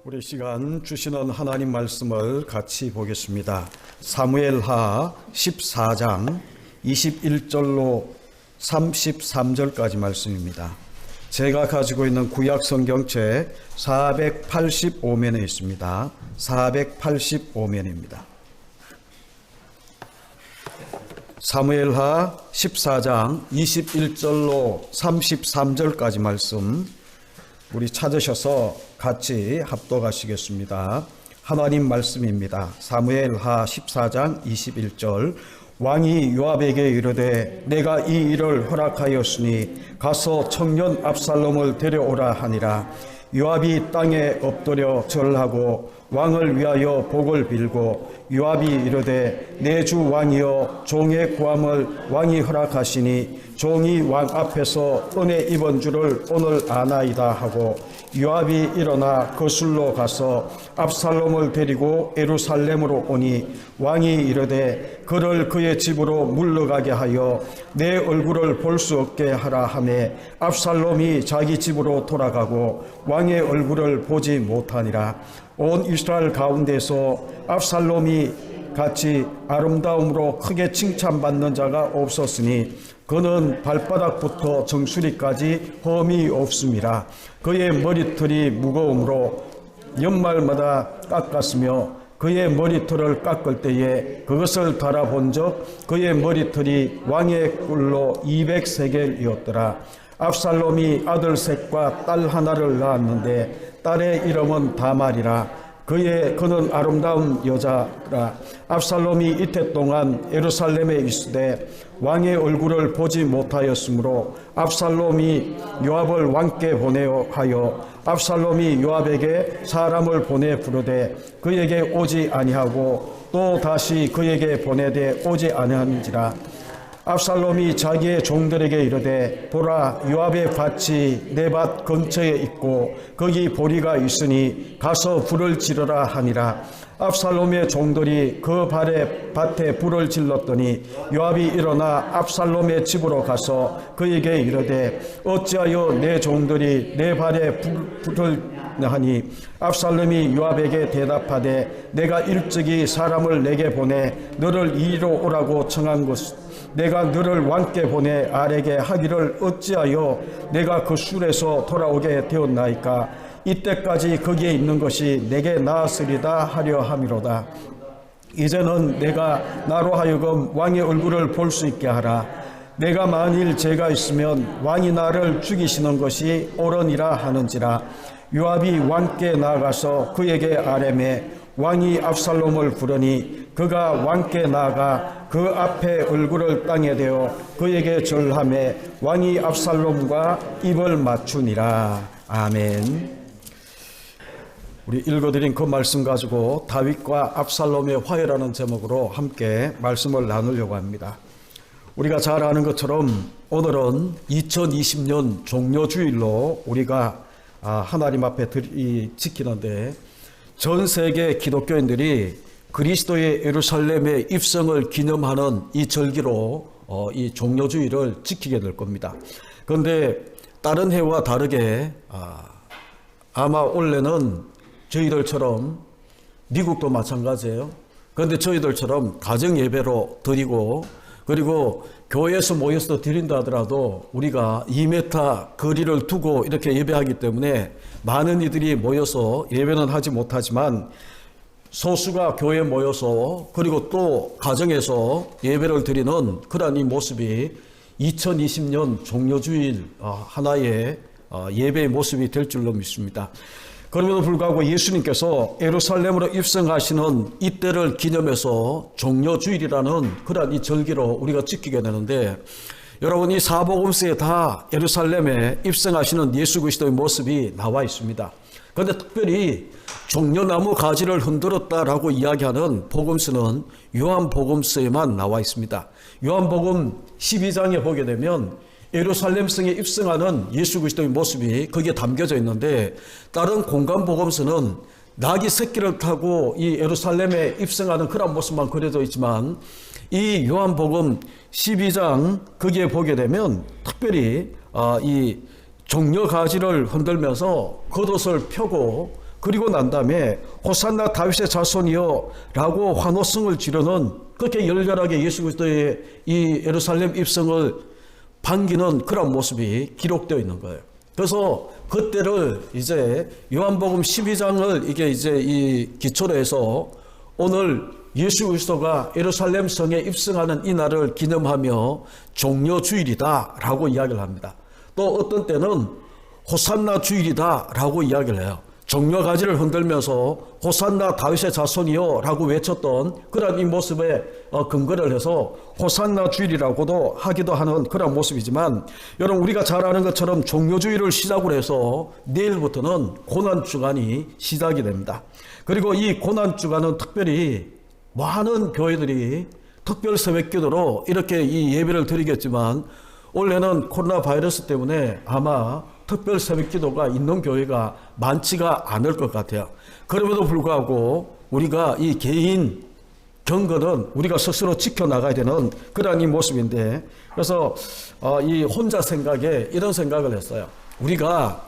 우리 시간 주시는 하나님 말씀을 같이 보겠습니다. 사무엘하 14장 21절로 33절까지 말씀입니다. 제가 가지고 있는 구약 성경책 485면에 있습니다. 485면입니다. 사무엘하 14장 21절로 33절까지 말씀 우리 찾으셔서 같이 합독하시겠습니다. 하나님 말씀입니다. 사무엘하 14장 21절 왕이 요압에게 이르되 내가 이 일을 허락하였으니 가서 청년 압살롬을 데려오라 하니라. 요압이 땅에 엎드려 절하고 왕을 위하여 복을 빌고 요압이 이르되 내 주 왕이여 종의 구함을 왕이 허락하시니 종이 왕 앞에서 은혜 입은 줄을 오늘 아나이다 하고 요압이 일어나 거슬러 가서 압살롬을 데리고 예루살렘으로 오니 왕이 이르되 그를 그의 집으로 물러가게 하여 내 얼굴을 볼 수 없게 하라 하매 압살롬이 자기 집으로 돌아가고 왕의 얼굴을 보지 못하니라. 온 이스라엘 가운데서 압살롬이 같이 아름다움으로 크게 칭찬받는 자가 없었으니 그는 발바닥부터 정수리까지 험이 없음이라. 그의 머리털이 무거움으로 연말마다 깎았으며 그의 머리털을 깎을 때에 그것을 달아본 적 그의 머리털이 왕의 꿀로 200세겔이었더라. 압살롬이 아들 셋과 딸 하나를 낳았는데 딸의 이름은 다말이라. 그는 아름다운 여자라. 압살롬이 이태 동안 예루살렘에 있으되 왕의 얼굴을 보지 못하였으므로 압살롬이 요압을 왕께 보내어 하여 압살롬이 요압에게 사람을 보내 부르되 그에게 오지 아니하고 또 다시 그에게 보내되 오지 아니하는지라. 압살롬이 자기의 종들에게 이르되 보라 요압의 밭이 내 밭 근처에 있고 거기 보리가 있으니 가서 불을 지르라 하니라. 압살롬의 종들이 그 밭에 불을 질렀더니 요압이 일어나 압살롬의 집으로 가서 그에게 이르되 어찌하여 내 종들이 내 밭에 불을 하니 압살롬이 요압에게 대답하되 내가 일찍이 사람을 내게 보내 너를 이리로 오라고 청한 것 내가 너를 왕께 보내 아래게 하기를 어찌하여 내가 그 술에서 돌아오게 되었나이까. 이때까지 거기에 있는 것이 내게 나았으리다 하려 함이로다. 이제는 내가 나로 하여금 왕의 얼굴을 볼 수 있게 하라. 내가 만일 죄가 있으면 왕이 나를 죽이시는 것이 옳으니라 하는지라. 요압이 왕께 나아가서 그에게 아뢰매 왕이 압살롬을 부르니 그가 왕께 나아가 그 앞에 얼굴을 땅에 대어 그에게 절하매 왕이 압살롬과 입을 맞추니라. 아멘. 우리 읽어드린 그 말씀 가지고 다윗과 압살롬의 화해라는 제목으로 함께 말씀을 나누려고 합니다. 우리가 잘 아는 것처럼 오늘은 2020년 종료주일로 우리가 하나님 앞에 지키는데 전 세계 기독교인들이 그리스도의 예루살렘의 입성을 기념하는 이 절기로 이 종료주일을 지키게 될 겁니다. 그런데 다른 해와 다르게 아마 올해는 저희들처럼 미국도 마찬가지예요. 그런데 저희들처럼 가정 예배로 드리고 그리고 교회에서 모여서 드린다 하더라도 우리가 2m 거리를 두고 이렇게 예배하기 때문에 많은 이들이 모여서 예배는 하지 못하지만 소수가 교회에 모여서 그리고 또 가정에서 예배를 드리는 그러한 이 모습이 2020년 종료주일 하나의 예배의 모습이 될 줄로 믿습니다. 그럼에도 불구하고 예수님께서 예루살렘으로 입성하시는 이때를 기념해서 종료주일이라는 그러한 이 절기로 우리가 지키게 되는데 여러분 이 사복음서에 다 예루살렘에 입성하시는 예수 그리스도의 모습이 나와 있습니다. 그런데 특별히 종려나무 가지를 흔들었다라고 이야기하는 복음서는 요한복음서에만 나와 있습니다. 요한복음 12장에 보게 되면 예루살렘성에 입성하는 예수 그리스도의 모습이 거기에 담겨져 있는데 다른 공간 복음서는 낙이 새끼를 타고 이 예루살렘에 입성하는 그런 모습만 그려져 있지만 이 요한복음 12장 거기에 보게 되면 특별히 이 종려 가지를 흔들면서 겉옷을 펴고 그리고 난 다음에 호산나 다윗의 자손이여 라고 환호성을 지르는, 그렇게 열렬하게 예수 그리스도의 이 예루살렘 입성을 반기는 그런 모습이 기록되어 있는 거예요. 그래서 그때를 이제 요한복음 12장을 이게 이제 이 기초로 해서 오늘 예수 그리스도가 예루살렘 성에 입성하는 이 날을 기념하며 종려 주일이다라고 이야기를 합니다. 또 어떤 때는 호산나 주일이다라고 이야기를 해요. 종려 가지를 흔들면서 호산나 다윗의 자손이요 라고 외쳤던 그런 이 모습에 근거를 해서 호산나 주일이라고도 하기도 하는 그런 모습이지만, 여러분 우리가 잘 아는 것처럼 종려주일을 시작으로 해서 내일부터는 고난주간이 시작이 됩니다. 그리고 이 고난주간은 특별히 많은 교회들이 특별 새벽기도로 이렇게 이 예배를 드리겠지만, 원래는 코로나 바이러스 때문에 아마 특별 새벽기도가 있는 교회가 많지가 않을 것 같아요. 그럼에도 불구하고 우리가 이 개인 경건은 우리가 스스로 지켜나가야 되는 그런 이 모습인데, 그래서 이 혼자 생각에 이런 생각을 했어요. 우리가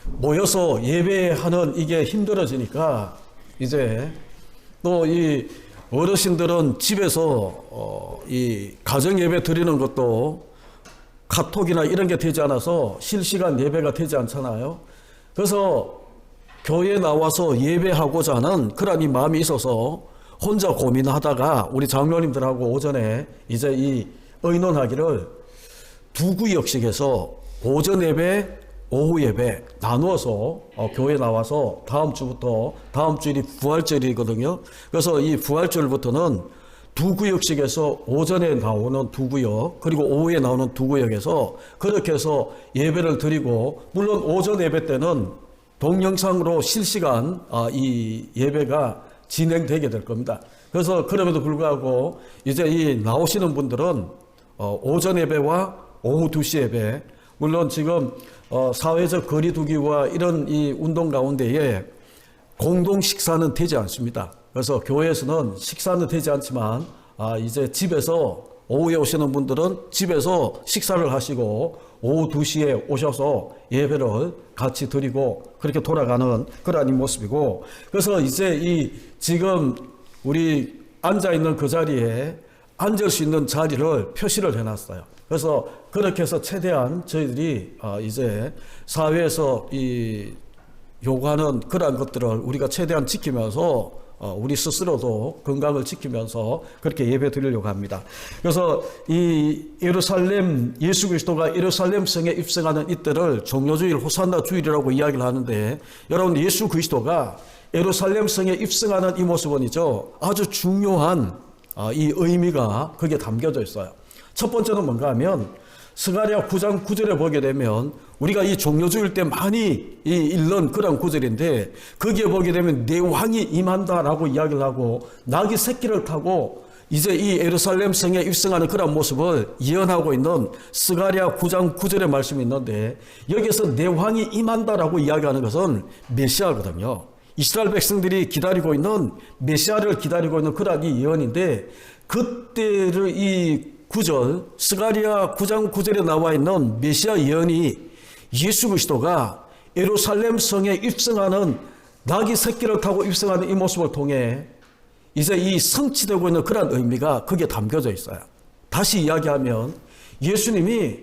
모여서 예배하는 이게 힘들어지니까 이제 또 이 어르신들은 집에서 이 가정 예배 드리는 것도 카톡이나 이런 게 되지 않아서 실시간 예배가 되지 않잖아요. 그래서 교회에 나와서 예배하고자 하는 그런 이 마음이 있어서 혼자 고민하다가 우리 장로님들하고 오전에 이제 이 의논하기를 두 구역씩 해서 오전 예배, 오후 예배 나누어서 교회에 나와서 다음 주부터, 다음 주일이 부활절이거든요. 그래서 이 부활절부터는 두 구역씩 해서 오전에 나오는 두 구역, 그리고 오후에 나오는 두 구역에서 그렇게 해서 예배를 드리고, 물론 오전 예배 때는 동영상으로 실시간 이 예배가 진행되게 될 겁니다. 그래서 그럼에도 불구하고 이제 이 나오시는 분들은 오전 예배와 오후 2시 예배, 물론 지금 사회적 거리 두기와 이런 이 운동 가운데에 공동 식사는 되지 않습니다. 그래서 교회에서는 식사는 되지 않지만 이제 집에서 오후에 오시는 분들은 집에서 식사를 하시고 오후 2시에 오셔서 예배를 같이 드리고 그렇게 돌아가는 그러한 모습이고, 그래서 이제 이 지금 우리 앉아 있는 그 자리에 앉을 수 있는 자리를 표시를 해놨어요. 그래서 그렇게 해서 최대한 저희들이 이제 사회에서 이 요구하는 그러한 것들을 우리가 최대한 지키면서 우리 스스로도 건강을 지키면서 그렇게 예배 드리려고 합니다. 그래서 이 예루살렘, 예수 그리스도가 예루살렘 성에 입성하는 이때를 종려주일, 호산나 주일이라고 이야기를 하는데, 여러분 예수 그리스도가 예루살렘 성에 입성하는 이 모습은이죠, 아주 중요한 이 의미가 거기에 담겨져 있어요. 첫 번째는 뭔가 하면 스가랴 9장 9절에 보게 되면 우리가 이 종려주일 때 많이 읽는 그런 구절인데, 거기에 보게 되면 내 왕이 임한다라고 이야기를 하고 낙이 새끼를 타고 이제 이 예루살렘 성에 입성하는 그런 모습을 예언하고 있는 스가랴 9장 9절의 말씀이 있는데, 여기서 내 왕이 임한다라고 이야기하는 것은 메시아거든요. 이스라엘 백성들이 기다리고 있는 메시아를 기다리고 있는 그런 이 예언인데, 그때를 이 9절, 스가랴 9장 9절에 나와 있는 메시아 예언이 예수 그리스도가 예루살렘 성에 입성하는, 낙이 새끼를 타고 입성하는 이 모습을 통해 이제 이 성취되고 있는 그런 의미가 거기에 담겨져 있어요. 다시 이야기하면 예수님이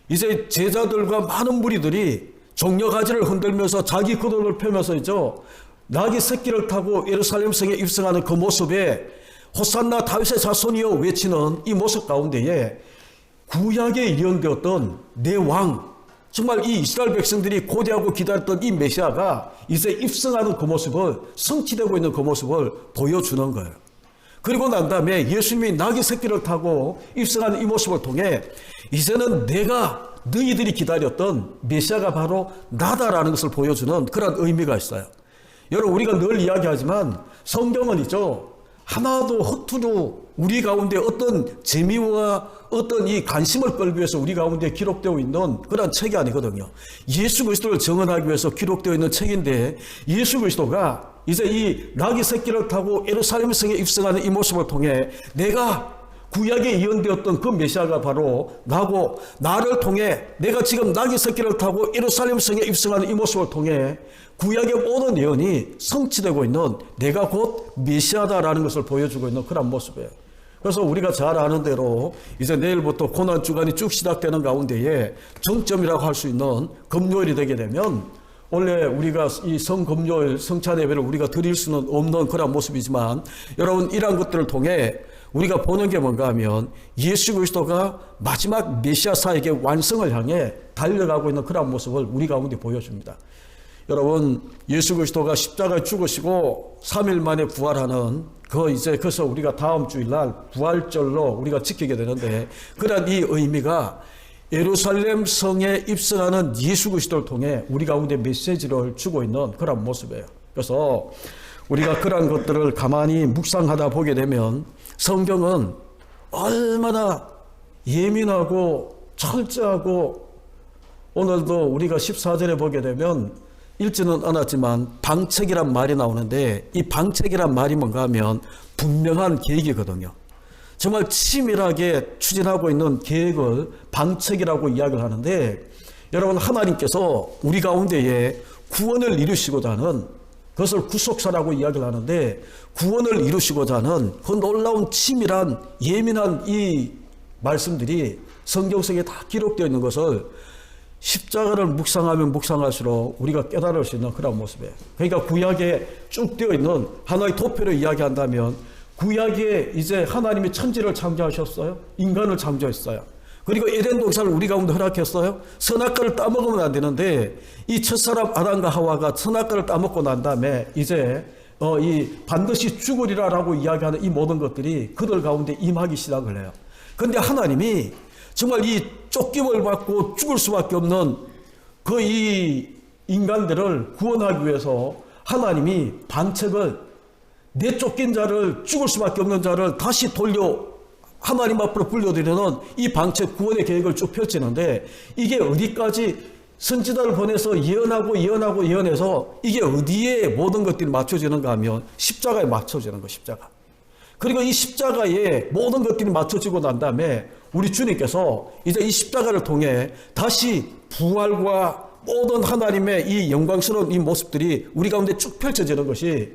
이제 제자들과 많은 무리들이 종려가지를 흔들면서 자기 겉옷을 펴면서 있죠, 낙이 새끼를 타고 예루살렘 성에 입성하는 그 모습에 호산나 다윗의 자손이여 외치는 이 모습 가운데에 구약에 예언되었던 내 왕, 정말 이 이스라엘 백성들이 고대하고 기다렸던 이 메시아가 이제 입성하는 그 모습을, 성취되고 있는 그 모습을 보여주는 거예요. 그리고 난 다음에 예수님이 낙이 새끼를 타고 입성하는 이 모습을 통해 이제는 내가 너희들이 기다렸던 메시아가 바로 나다라는 것을 보여주는 그런 의미가 있어요. 여러분 우리가 늘 이야기하지만 성경은 있죠, 하나도 허투루 우리 가운데 어떤 재미와 어떤 이 관심을 끌기 위해서 우리 가운데 기록되어 있는 그런 책이 아니거든요. 예수 그리스도를 증언하기 위해서 기록되어 있는 책인데, 예수 그리스도가 이제 이 낙이 새끼를 타고 예루살렘 성에 입성하는 이 모습을 통해 내가 구약에 예언되었던 그 메시아가 바로 나고, 나를 통해 내가 지금 나귀 새끼를 타고 예루살렘 성에 입성하는 이 모습을 통해 구약의 모든 예언이 성취되고 있는 내가 곧 메시아다라는 것을 보여주고 있는 그런 모습이에요. 그래서 우리가 잘 아는 대로 이제 내일부터 고난 주간이 쭉 시작되는 가운데에 정점이라고 할 수 있는 금요일이 되게 되면, 원래 우리가 이 성금요일 성찬 예배를 우리가 드릴 수는 없는 그런 모습이지만, 여러분 이러한 것들을 통해 우리가 보는 게 뭔가 하면 예수 그리스도가 마지막 메시아사역의 완성을 향해 달려가고 있는 그런 모습을 우리 가운데 보여줍니다. 여러분, 예수 그리스도가 십자가에 죽으시고 3일 만에 부활하는 그래서 우리가 다음 주일날 부활절로 우리가 지키게 되는데, 그런 이 의미가 예루살렘 성에 입성하는 예수 그리스도를 통해 우리 가운데 메시지를 주고 있는 그런 모습이에요. 그래서 우리가 그런 것들을 가만히 묵상하다 보게 되면 성경은 얼마나 예민하고 철저하고, 오늘도 우리가 14절에 보게 되면 읽지는 않았지만 방책이란 말이 나오는데, 이 방책이란 말이 뭔가 하면 분명한 계획이거든요. 정말 치밀하게 추진하고 있는 계획을 방책이라고 이야기를 하는데, 여러분 하나님께서 우리 가운데에 구원을 이루시고자 하는, 그것을 구속사라고 이야기를 하는데, 구원을 이루시고자 하는 그 놀라운 치밀한 예민한 이 말씀들이 성경 속에 다 기록되어 있는 것을 십자가를 묵상하면 묵상할수록 우리가 깨달을 수 있는 그런 모습이에요. 그러니까 구약에 쭉 되어 있는 하나의 도표를 이야기한다면, 구약에 이제 하나님이 천지를 창조하셨어요. 인간을 창조했어요. 그리고 에덴 동산을 우리 가운데 허락했어요. 선악과를 따먹으면 안 되는데, 이 첫사람 아담과 하와가 선악과를 따먹고 난 다음에 이제 이 반드시 죽으리라라고 이야기하는 이 모든 것들이 그들 가운데 임하기 시작을 해요. 그런데 하나님이 정말 이 쫓김을 받고 죽을 수밖에 없는 그 이 인간들을 구원하기 위해서 하나님이 반책을, 내쫓긴 자를, 죽을 수밖에 없는 자를 다시 돌려 하나님 앞으로 불려드리는 이 방책 구원의 계획을 쭉 펼치는데, 이게 어디까지 선지자를 보내서 예언해서 이게 어디에 모든 것들이 맞춰지는가 하면 십자가에 맞춰지는 거, 십자가. 그리고 이 십자가에 모든 것들이 맞춰지고 난 다음에 우리 주님께서 이제 이 십자가를 통해 다시 부활과 모든 하나님의 이 영광스러운 이 모습들이 우리 가운데 쭉 펼쳐지는 것이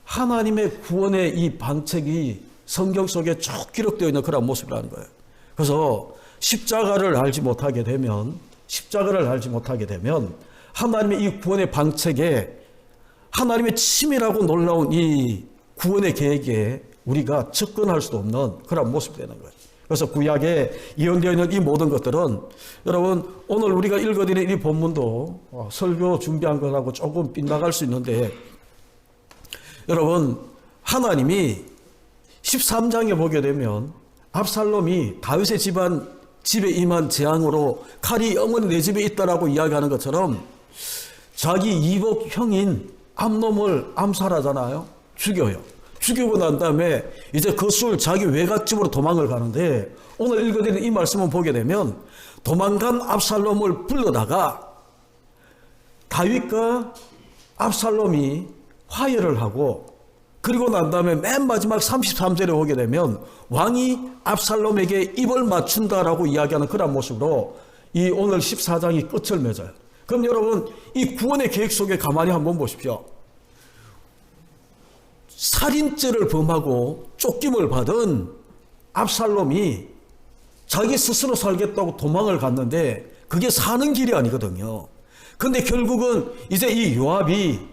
하나님의 구원의 이 방책이 성경 속에 쭉 기록되어 있는 그런 모습이라는 거예요. 그래서 십자가를 알지 못하게 되면 하나님의 이 구원의 방책에, 하나님의 치밀하고 놀라운 이 구원의 계획에 우리가 접근할 수도 없는 그런 모습이 되는 거예요. 그래서 구약에 예언되어 있는 이 모든 것들은, 여러분 오늘 우리가 읽어드린 이 본문도 설교 준비한 것하고 조금 빗나갈 수 있는데, 여러분 하나님이 13장에 보게 되면 압살롬이 다윗의 집에 임한 재앙으로 칼이 영원히 내 집에 있다라고 이야기하는 것처럼 자기 이복 형인 암놈을 암살하잖아요. 죽여요. 죽이고 난 다음에 이제 그 수를 자기 외갓집으로 도망을 가는데, 오늘 읽어드린 이 말씀을 보게 되면 도망간 압살롬을 불러다가 다윗과 압살롬이 화해를 하고, 그리고 난 다음에 맨 마지막 33절에 오게 되면 왕이 압살롬에게 입을 맞춘다라고 이야기하는 그런 모습으로 이 오늘 14장이 끝을 맺어요. 그럼 여러분 이 구원의 계획 속에 가만히 한번 보십시오. 살인죄를 범하고 쫓김을 받은 압살롬이 자기 스스로 살겠다고 도망을 갔는데 그게 사는 길이 아니거든요. 근데 결국은 이제 이 요압이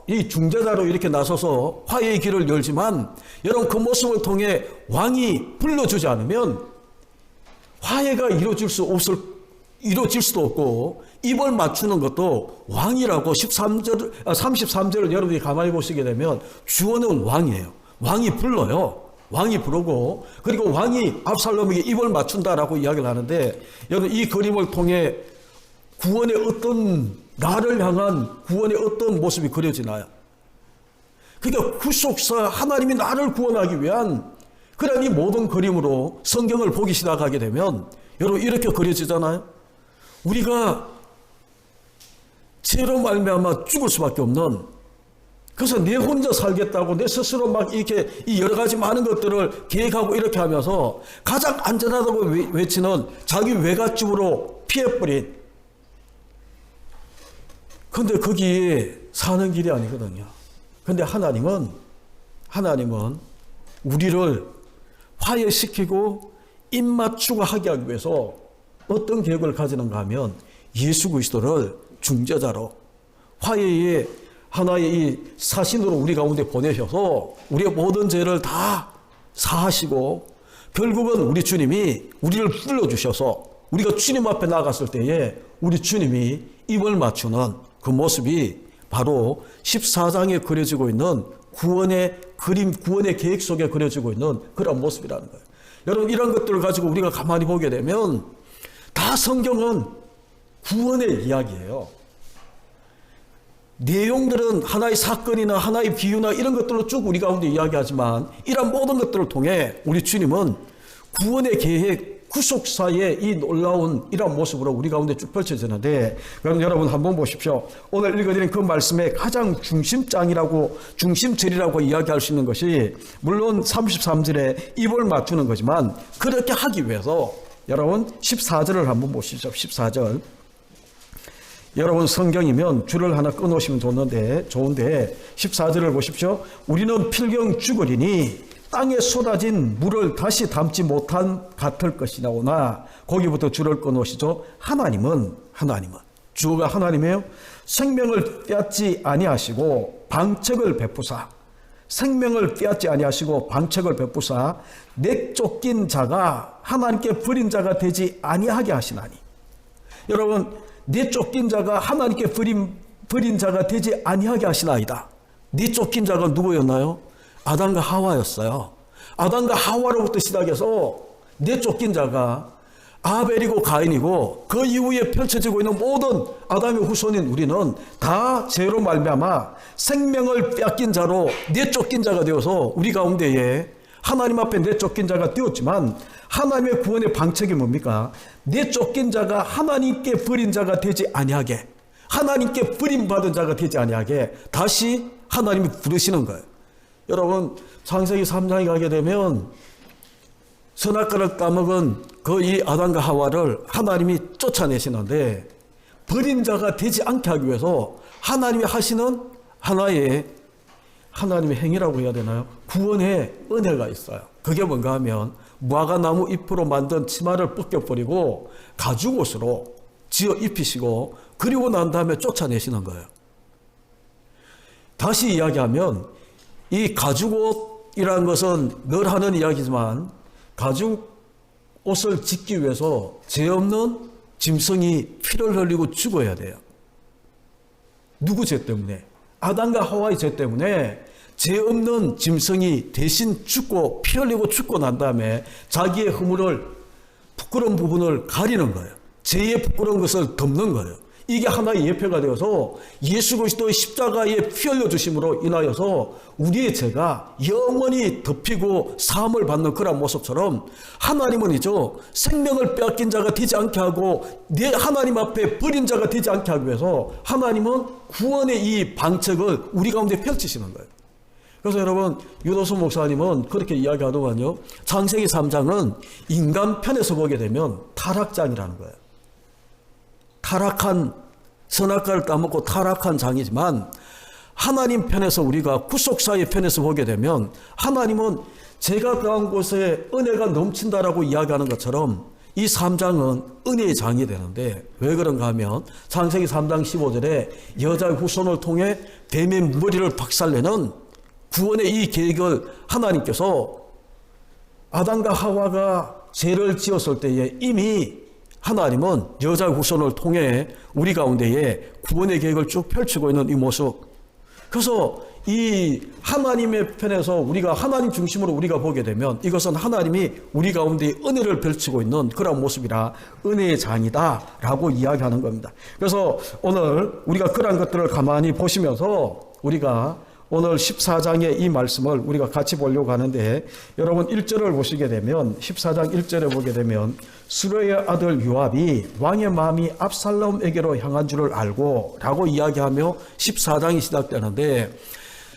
이 중재자로 이렇게 나서서 화해의 길을 열지만, 여러분 그 모습을 통해 왕이 불러주지 않으면 화해가 이루어질 수도 없고, 입을 맞추는 것도 왕이라고 33절을 여러분이 가만히 보시게 되면 주어는 왕이에요. 왕이 불러요. 왕이 부르고, 그리고 왕이 압살롬에게 입을 맞춘다라고 이야기를 하는데, 여러분 이 그림을 통해 구원의 어떤, 나를 향한 구원의 어떤 모습이 그려지나요? 그러니까 구속사, 하나님이 나를 구원하기 위한 그런 이 모든 그림으로 성경을 보기 시작하게 되면 여러분 이렇게 그려지잖아요. 우리가 죄로 말미암아 죽을 수밖에 없는, 그래서 내 혼자 살겠다고 내 스스로 막 이렇게 이 여러 가지 많은 것들을 계획하고 이렇게 하면서 가장 안전하다고 외치는 자기 외갓집으로 피해버린. 근데 거기에 사는 길이 아니거든요. 근데 하나님은 우리를 화해시키고 입맞추고 하게 하기 위해서 어떤 계획을 가지는가 하면 예수 그리스도를 중재자로 화해의 하나의 이 사신으로 우리 가운데 보내셔서 우리의 모든 죄를 다 사하시고 결국은 우리 주님이 우리를 불러주셔서 우리가 주님 앞에 나갔을 때에 우리 주님이 입을 맞추는 그 모습이 바로 14장에 그려지고 있는 구원의 그림, 구원의 계획 속에 그려지고 있는 그런 모습이라는 거예요. 여러분, 이런 것들을 가지고 우리가 가만히 보게 되면 다 성경은 구원의 이야기예요. 내용들은 하나의 사건이나 하나의 비유나 이런 것들로 쭉 우리 가운데 이야기하지만 이런 모든 것들을 통해 우리 주님은 구원의 계획, 구속사의 이 놀라운 이런 모습으로 우리 가운데 쭉 펼쳐지는데, 그럼 여러분 한번 보십시오. 오늘 읽어드린 그 말씀의 가장 중심절이라고 이야기할 수 있는 것이 물론 33절에 입을 맞추는 거지만 그렇게 하기 위해서 여러분 14절을 한번 보시죠. 14절. 여러분 성경이면 줄을 하나 끊으시면 좋은데 14절을 보십시오. 우리는 필경 죽으리니 땅에 쏟아진 물을 다시 담지 못한 같을 것이나오나, 거기부터 줄을 끊으시죠. 하나님은 주어가 하나님이에요. 생명을 빼앗지 아니하시고 방책을 베푸사 내쫓긴 자가 하나님께 버린 자가 되지 아니하게 하시나니. 여러분, 내쫓긴 자가 하나님께 버린 자가 되지 아니하게 하시나이다. 내쫓긴 자가 누구였나요? 아담과 하와였어요. 아담과 하와로부터 시작해서 내쫓긴 자가 아벨이고 가인이고 그 이후에 펼쳐지고 있는 모든 아담의 후손인 우리는 다 죄로 말미암아 생명을 빼앗긴 자로 내쫓긴 자가 되어서 우리 가운데에 하나님 앞에 내쫓긴 자가 되었지만, 하나님의 구원의 방책이 뭡니까? 내쫓긴 자가 하나님께 버린 자가 되지 아니하게, 하나님께 버림받은 자가 되지 아니하게 다시 하나님이 부르시는 거예요. 여러분, 창세기 3장에 가게 되면 선악과를 따먹은 그 이 아담과 하와를 하나님이 쫓아내시는데, 버린 자가 되지 않게 하기 위해서 하나님이 하시는 하나님의 행위라고 해야 되나요? 구원의 은혜가 있어요. 그게 뭔가 하면 무화과나무 잎으로 만든 치마를 벗겨버리고 가죽옷으로 지어 입히시고 그리고 난 다음에 쫓아내시는 거예요. 다시 이야기하면 이 가죽옷이라는 것은 늘 하는 이야기지만, 가죽옷을 짓기 위해서 죄 없는 짐승이 피를 흘리고 죽어야 돼요. 누구 죄 때문에? 아담과 하와의 죄 때문에 죄 없는 짐승이 대신 죽고 피 흘리고 죽고 난 다음에 자기의 허물을, 부끄러운 부분을 가리는 거예요. 죄의 부끄러운 것을 덮는 거예요. 이게 하나의 예표가 되어서 예수 그리스도의 십자가에 피 흘려 주심으로 인하여서 우리의 죄가 영원히 덮이고 사함을 받는 그런 모습처럼, 하나님은이죠, 생명을 빼앗긴 자가 되지 않게 하고 내 하나님 앞에 버린 자가 되지 않게 하기 위해서 하나님은 구원의 이 방책을 우리 가운데 펼치시는 거예요. 그래서 여러분, 유도수 목사님은 그렇게 이야기하더군요. 창세기 3장은 인간 편에서 보게 되면 타락장이라는 거예요. 타락한, 선악과를 따먹고 타락한 장이지만, 하나님 편에서, 우리가 구속사의 편에서 보게 되면 하나님은 제가 가한 곳에 은혜가 넘친다라고 이야기하는 것처럼 이 3장은 은혜의 장이 되는데, 왜 그런가 하면 창세기 3장 15절에 여자의 후손을 통해 뱀의 머리를 박살내는 구원의 이 계획을 하나님께서 아담과 하와가 죄를 지었을 때에 이미 하나님은 여자의 후손을 통해 우리 가운데에 구원의 계획을 쭉 펼치고 있는 이 모습. 그래서 이 하나님의 편에서 우리가 하나님 중심으로 우리가 보게 되면 이것은 하나님이 우리 가운데 은혜를 펼치고 있는 그런 모습이라 은혜의 장이다 라고 이야기하는 겁니다. 그래서 오늘 우리가 그런 것들을 가만히 보시면서 우리가 오늘 14장의 이 말씀을 우리가 같이 보려고 하는데, 여러분 1절을 보시게 되면, 14장 1절에 보게 되면 수르의 아들 요압이 왕의 마음이 압살롬에게로 향한 줄을 알고 라고 이야기하며 14장이 시작되는데,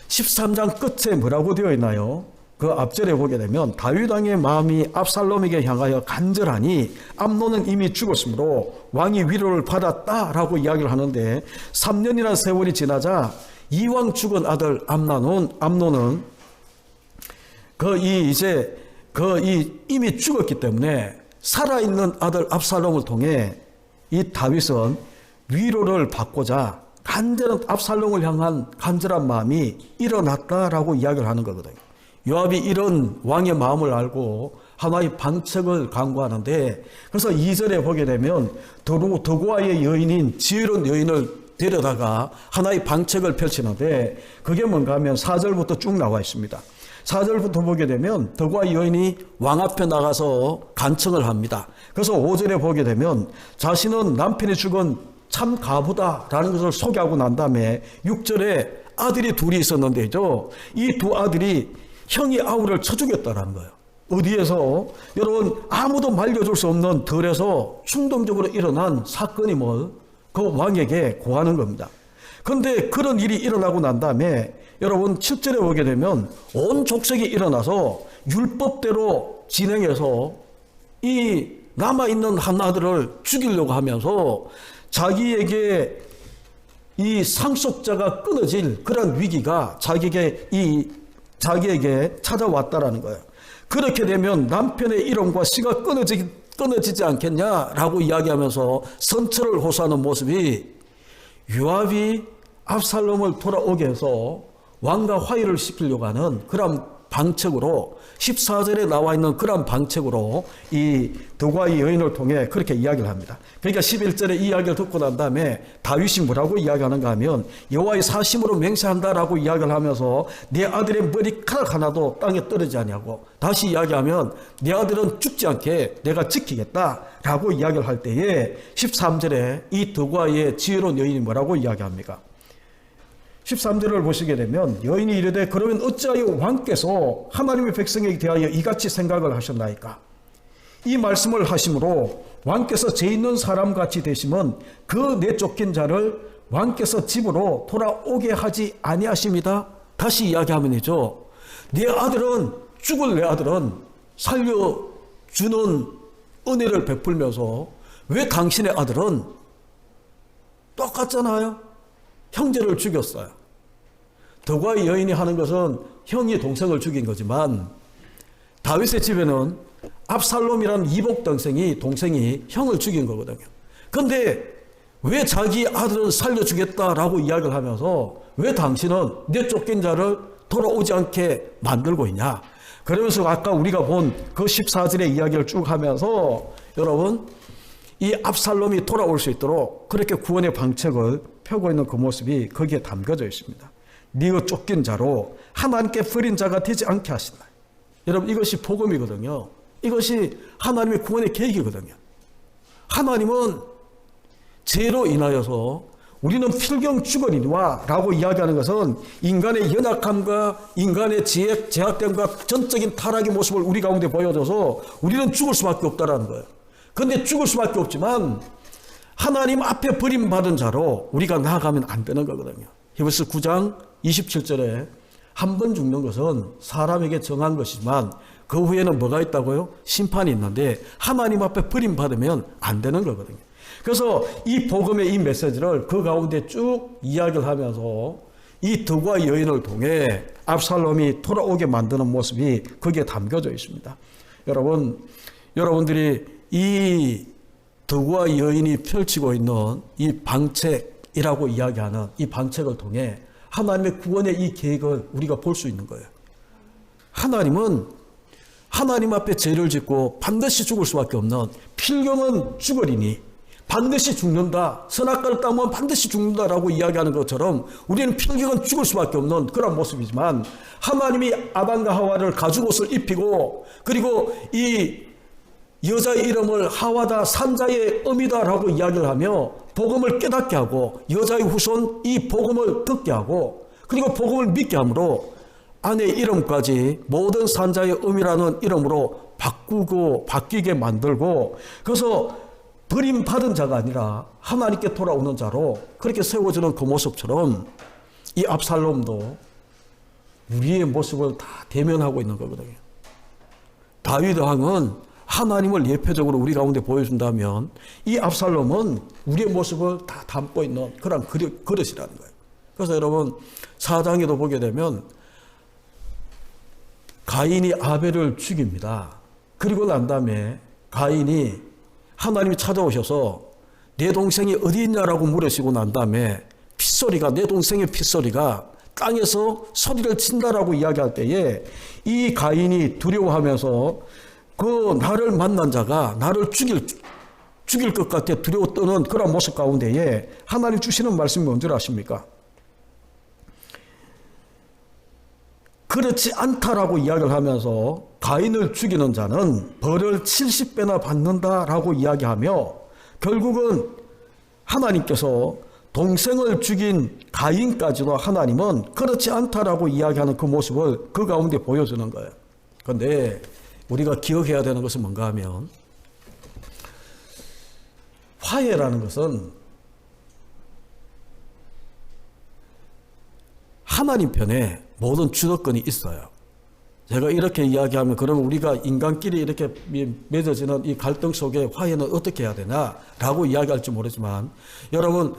13장 끝에 뭐라고 되어 있나요? 그 앞절에 보게 되면 다윗 왕의 마음이 압살롬에게 향하여 간절하니 암논은 이미 죽었으므로 왕이 위로를 받았다라고 이야기를 하는데 3년이라는 세월이 지나자 이왕 죽은 아들 암논은 이미 죽었기 때문에 살아있는 아들 압살롬을 통해 이 다윗은 위로를 받고자 간절한 압살롬을 향한 간절한 마음이 일어났다라고 이야기를 하는 거거든요. 요압이 이런 왕의 마음을 알고 하나의 방책을 강구하는데, 그래서 2절에 보게 되면 더고아의 여인인 지혜로운 여인을 데려다가 하나의 방책을 펼치는데, 그게 뭔가 하면 4절부터 쭉 나와 있습니다. 4절부터 보게 되면 더고아 여인이 왕 앞에 나가서 간청을 합니다. 그래서 5절에 보게 되면 자신은 남편이 죽은 참 가부다라는 것을 소개하고 난 다음에 6절에 아들이 둘이 있었는데죠, 이 두 아들이 형이 아우를 쳐 죽였다는 거예요. 어디에서? 여러분, 아무도 말려줄 수 없는 들에서 충동적으로 일어난 사건임을 그 왕에게 고하는 겁니다. 그런데 그런 일이 일어나고 난 다음에 여러분 7절에 보게 되면 온 족속이 일어나서 율법대로 진행해서 이 남아있는 한 아들을 죽이려고 하면서 자기에게 이 상속자가 끊어질 그런 위기가 자기에게 찾아왔다라는 거예요. 그렇게 되면 남편의 이름과 씨가 끊어지지 않겠냐라고 이야기하면서 선처를 호소하는 모습이 요압이 압살롬을 돌아오게 해서 왕과 화해를 시키려고 하는 그런 방책으로, 14절에 나와 있는 그런 방책으로 이 더고아의 여인을 통해 그렇게 이야기를 합니다. 그러니까 11절에 이 이야기를 듣고 난 다음에 다윗이 뭐라고 이야기하는가 하면 여호와의 사심으로 맹세한다라고 이야기를 하면서 내 아들의 머리카락 하나도 땅에 떨어지지 아니하고, 다시 이야기하면 내 아들은 죽지 않게 내가 지키겠다라고 이야기를 할 때에 13절에 이 더고아의 지혜로운 여인이 뭐라고 이야기합니까? 13절을 보시게 되면 여인이 이르되 그러면 어찌하여 왕께서 하나님의 백성에게 대하여 이같이 생각을 하셨나이까? 이 말씀을 하심으로 왕께서 죄 있는 사람같이 되시면 그 내쫓긴 자를 왕께서 집으로 돌아오게 하지 아니하십니다. 다시 이야기하면이죠, 죽을 내 아들은 살려주는 은혜를 베풀면서 왜 당신의 아들은 똑같잖아요. 형제를 죽였어요. 더고아의 여인이 하는 것은 형이 동생을 죽인 거지만 다윗의 집에는 압살롬이라는 이복 동생이 형을 죽인 거거든요. 그런데 왜 자기 아들은 살려주겠다라고 이야기를 하면서 왜 당신은 내쫓긴 자를 돌아오지 않게 만들고 있냐? 그러면서 아까 우리가 본 그 14절의 이야기를 쭉 하면서 여러분, 이 압살롬이 돌아올 수 있도록 그렇게 구원의 방책을 펴고 있는 그 모습이 거기에 담겨져 있습니다. 네가 쫓긴 자로 하나님께 버린 자가 되지 않게 하신다. 여러분, 이것이 복음이거든요. 이것이 하나님의 구원의 계획이거든요. 하나님은 죄로 인하여서 우리는 필경 죽으리와 라고 이야기하는 것은 인간의 연약함과 인간의 제약됨과 전적인 타락의 모습을 우리 가운데 보여줘서 우리는 죽을 수밖에 없다는 거예요. 그런데 죽을 수밖에 없지만 하나님 앞에 버림받은 자로 우리가 나아가면 안 되는 거거든요. 히브리서 9장 27절에 한 번 죽는 것은 사람에게 정한 것이지만 그 후에는 뭐가 있다고요? 심판이 있는데 하나님 앞에 버림받으면 안 되는 거거든요. 그래서 이 복음의 이 메시지를 그 가운데 쭉 이야기를 하면서 이 더고아 여인을 통해 압살롬이 돌아오게 만드는 모습이 거기에 담겨져 있습니다. 여러분들이 이 더고아 여인이 펼치고 있는 이 방책이라고 이야기하는 이 방책을 통해 하나님의 구원의 이 계획을 우리가 볼 수 있는 거예요. 하나님은 하나님 앞에 죄를 짓고 반드시 죽을 수밖에 없는, 필경은 죽으리니 반드시 죽는다, 선악과를 따면 반드시 죽는다라고 이야기하는 것처럼 우리는 필경은 죽을 수밖에 없는 그런 모습이지만 하나님이 아담과 하와를 가죽옷을 입히고 그리고 이 여자의 이름을 하와다 산자의 어미다라고 이야기를 하며 복음을 깨닫게 하고 여자의 후손 이 복음을 듣게 하고 그리고 복음을 믿게 함으로 아내의 이름까지 모든 산자의 어미라는 이름으로 바뀌게 만들고, 그래서 버림받은 자가 아니라 하나님께 돌아오는 자로 그렇게 세워지는 그 모습처럼 이 압살롬도 우리의 모습을 다 대면하고 있는 거거든요. 다윗 왕은 하나님을 예표적으로 우리 가운데 보여준다면 이 압살롬은 우리의 모습을 다 담고 있는 그런 그릇이라는 거예요. 그래서 여러분 4장에도 보게 되면 가인이 아벨을 죽입니다. 그리고 난 다음에 가인이 하나님이 찾아오셔서 내 동생이 어디 있냐라고 물으시고 난 다음에 핏소리가, 내 동생의 핏소리가 땅에서 소리를 친다라고 이야기할 때에 이 가인이 두려워하면서 그 나를 만난 자가 나를 죽일 것 같아 두려워 떠는 그런 모습 가운데에 하나님 주시는 말씀이 뭔지 아십니까? 그렇지 않다라고 이야기를 하면서 가인을 죽이는 자는 벌을 70배나 받는다라고 이야기하며 결국은 하나님께서 동생을 죽인 가인까지도 하나님은 그렇지 않다라고 이야기하는 그 모습을 그 가운데 보여주는 거예요. 그런데 우리가 기억해야 되는 것은 뭔가 하면 화해라는 것은 하나님 편에 모든 주도권이 있어요. 제가 이렇게 이야기하면 그러면 우리가 인간끼리 이렇게 맺어지는 이 갈등 속에 화해는 어떻게 해야 되나라고 이야기할지 모르지만 여러분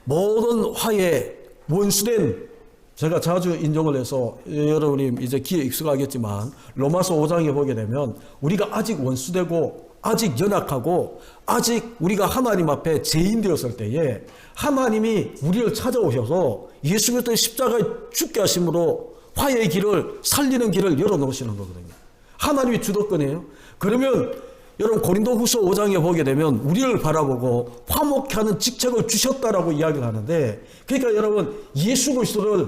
모든 화해 원수된 제가 자주 인용을 해서 여러분이 이제 귀에 익숙하겠지만 로마서 5장에 보게 되면 우리가 아직 원수되고 아직 연약하고 아직 우리가 하나님 앞에 죄인 되었을 때에 하나님이 우리를 찾아오셔서 예수 그리스도의 십자가에 죽게 하심으로 화해의 길을 살리는 길을 열어놓으시는 거거든요. 하나님이 주도권이에요. 그러면 여러분 고린도후서 5장에 보게 되면 우리를 바라보고 화목케 하는 직책을 주셨다라고 이야기를 하는데 그러니까 여러분 예수 그리스도를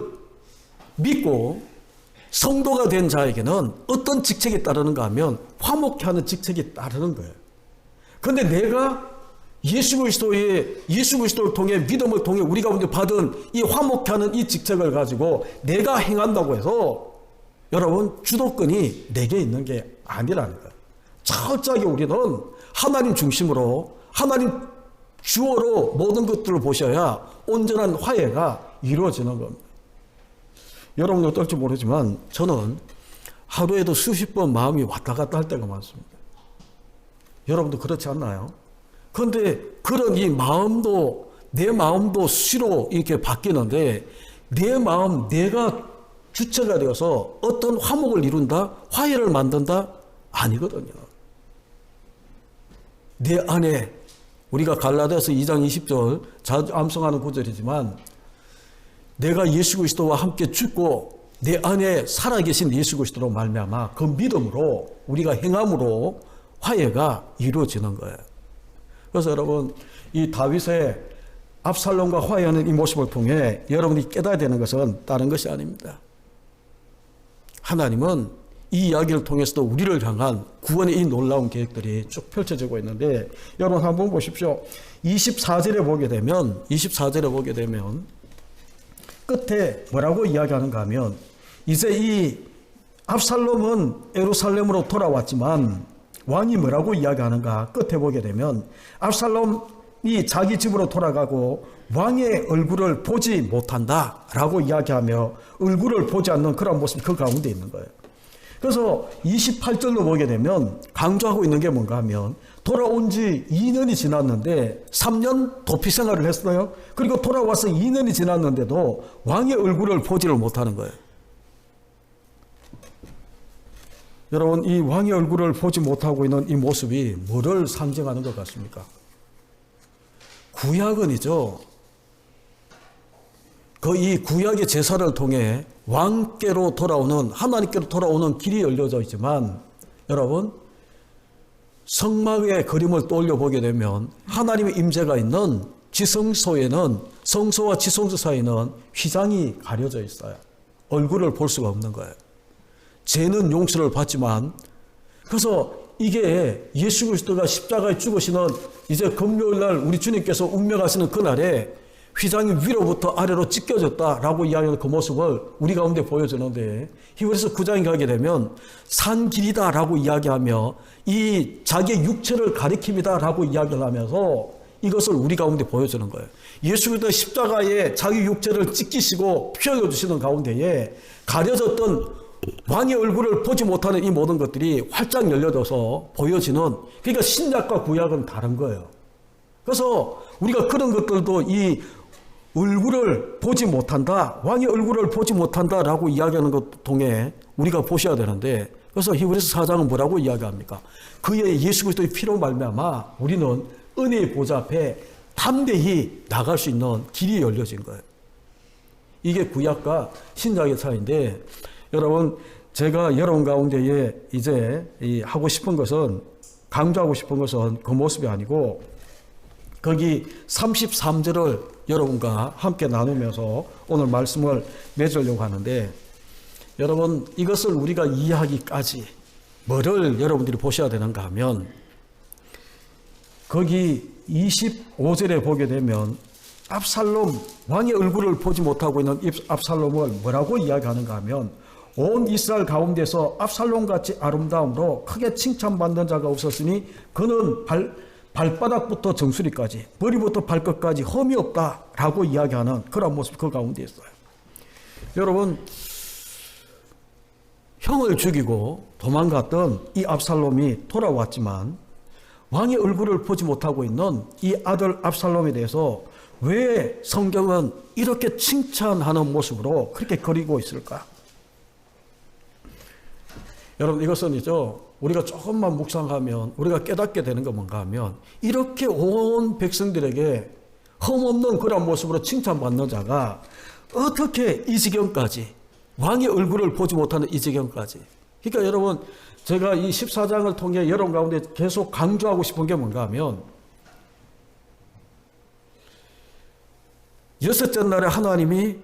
믿고 성도가 된 자에게는 어떤 직책이 따르는가 하면 화목케 하는 직책이 따르는 거예요. 그런데 내가 예수 그리스도를 통해 믿음을 통해 우리 가운데 받은 이 화목케 하는 이 직책을 가지고 내가 행한다고 해서 여러분 주도권이 내게 있는 게 아니라는 거예요. 철저하게 우리는 하나님 중심으로 하나님 주어로 모든 것들을 보셔야 온전한 화해가 이루어지는 겁니다. 여러분이 어떨지 모르지만 저는 하루에도 수십 번 마음이 왔다 갔다 할 때가 많습니다. 여러분도 그렇지 않나요? 그런데 그런 이 마음도 내 마음도 수시로 이렇게 바뀌는데 내 마음 내가 주체가 되어서 어떤 화목을 이룬다? 화해를 만든다? 아니거든요. 내 안에 우리가 갈라디아서 2장 20절 자주 암송하는 구절이지만 내가 예수 그리스도와 함께 죽고 내 안에 살아계신 예수 그리스도로 말미암아 그 믿음으로 우리가 행함으로 화해가 이루어지는 거예요. 그래서 여러분 이 다윗의 압살롬과 화해하는 이 모습을 통해 여러분이 깨달아야 되는 것은 다른 것이 아닙니다. 하나님은 이 이야기를 통해서도 우리를 향한 구원의 이 놀라운 계획들이 쭉 펼쳐지고 있는데 여러분 한번 보십시오. 24절에 보게 되면 끝에 뭐라고 이야기하는가 하면 이제 이 압살롬은 예루살렘으로 돌아왔지만 왕이 뭐라고 이야기하는가 끝에 보게 되면 압살롬이 자기 집으로 돌아가고 왕의 얼굴을 보지 못한다라고 이야기하며 얼굴을 보지 않는 그런 모습이 그 가운데 있는 거예요. 그래서 28절로 보게 되면 강조하고 있는 게 뭔가 하면 돌아온 지 2년이 지났는데 3년 도피 생활을 했어요. 그리고 돌아와서 2년이 지났는데도 왕의 얼굴을 보지를 못하는 거예요. 여러분 이 왕의 얼굴을 보지 못하고 있는 이 모습이 뭐를 상징하는 것 같습니까? 구약은이죠. 그 이 구약의 제사를 통해 왕께로 돌아오는 하나님께로 돌아오는 길이 열려져 있지만 여러분 성막의 그림을 떠올려 보게 되면 하나님의 임재가 있는 지성소에는 성소와 지성소 사이는 휘장이 가려져 있어요. 얼굴을 볼 수가 없는 거예요. 죄는 용서를 받지만 그래서 이게 예수 그리스도가 십자가에 죽으시는 이제 금요일 날 우리 주님께서 운명하시는 그날에 휘장이 위로부터 아래로 찢겨졌다라고 이야기하는 그 모습을 우리 가운데 보여주는데 히브리서 9장에 가게 되면 산 길이다라고 이야기하며 이 자기의 육체를 가리킵니다라고 이야기를 하면서 이것을 우리 가운데 보여주는 거예요. 예수 그리스도의 십자가에 자기 육체를 찢기시고 피 흘려주시는 가운데에 가려졌던 왕의 얼굴을 보지 못하는 이 모든 것들이 활짝 열려져서 보여지는, 그러니까 신약과 구약은 다른 거예요. 그래서 우리가 그런 것들도 이 얼굴을 보지 못한다, 왕의 얼굴을 보지 못한다라고 이야기하는 것 통해 우리가 보셔야 되는데, 그래서 히브리서 4장은 뭐라고 이야기합니까? 그의 예수 그리스도의 피로 말미암아 우리는 은혜의 보좌 앞에 담대히 나갈 수 있는 길이 열려진 거예요. 이게 구약과 신약의 차이인데, 여러분, 제가 여러분 가운데에 이제 하고 싶은 것은, 강조하고 싶은 것은 그 모습이 아니고, 거기 33절을 여러분과 함께 나누면서 오늘 말씀을 맺으려고 하는데, 여러분, 이것을 우리가 이해하기까지 뭐를 여러분들이 보셔야 되는가 하면, 거기 25절에 보게 되면 압살롬, 왕의 얼굴을 보지 못하고 있는 압살롬을 뭐라고 이야기하는가 하면, 온 이스라엘 가운데서 압살롬같이 아름다움으로 크게 칭찬받는 자가 없었으니 그는 발바닥부터 정수리까지, 머리부터 발끝까지 흠이 없다라고 이야기하는 그런 모습이 그 가운데 있어요. 여러분, 형을 죽이고 도망갔던 이 압살롬이 돌아왔지만 왕의 얼굴을 보지 못하고 있는 이 아들 압살롬에 대해서 왜 성경은 이렇게 칭찬하는 모습으로 그렇게 그리고 있을까? 여러분, 이것은 우리가 조금만 묵상하면 우리가 깨닫게 되는 건 뭔가 하면, 이렇게 온 백성들에게 흠없는 그런 모습으로 칭찬받는 자가 어떻게 이 지경까지, 왕의 얼굴을 보지 못하는 이 지경까지. 그러니까 여러분, 제가 이 14장을 통해 여러분 가운데 계속 강조하고 싶은 게 뭔가 하면, 여섯째 날에 하나님의